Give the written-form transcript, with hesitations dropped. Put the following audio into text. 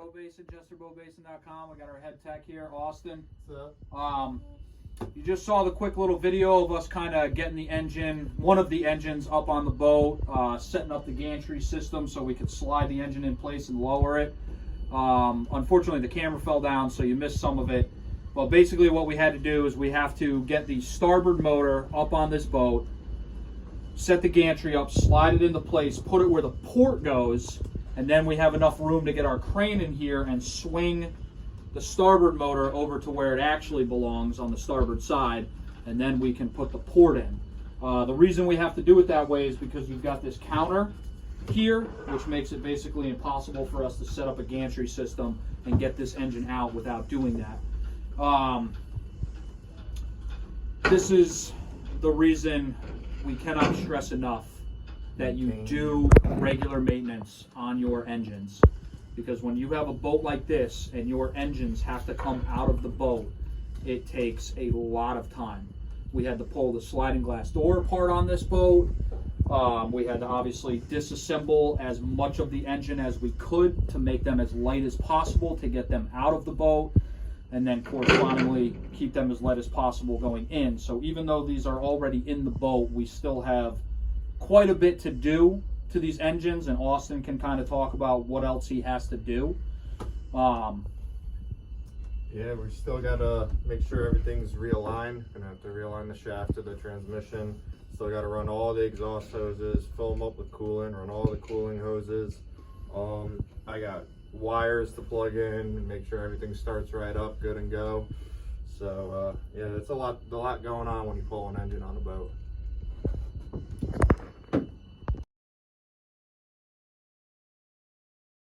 Boat Basin, JesterBoatBasin.com. We got our head tech here, Austin. What's up? You just saw the quick little video of us kind of getting the engine, one of the engines up on the boat, setting up the gantry system so we could slide the engine in place and lower it. Unfortunately, the camera fell down, so you missed some of it. But basically what we had to do is we have to get the starboard motor up on this boat, set the gantry up, slide it into place, put it where the port goes, and then we have enough room to get our crane in here and swing the starboard motor over to where it actually belongs on the starboard side, and then we can put the port in. The reason we have to do it that way is because you've got this counter here, which makes it basically impossible for us to set up a gantry system and get this engine out without doing that. This is the reason we cannot stress enough that you do regular maintenance on your engines. Because when you have a boat like this and your engines have to come out of the boat, it takes a lot of time. We had to pull the sliding glass door apart on this boat. We had to obviously disassemble as much of the engine as we could to make them as light as possible to get them out of the boat, and then correspondingly keep them as light as possible going in. So even though these are already in the boat, we still have quite a bit to do to these engines, and Austin can kind of talk about what else he has to do. Yeah, we still gotta make sure everything's realigned. Gonna have to realign the shaft to the transmission. Still gotta run all the exhaust hoses, fill them up with coolant, run all the cooling hoses. I got wires to plug in and make sure everything starts right up, good and go. So yeah, it's a lot going on when you pull an engine on a boat.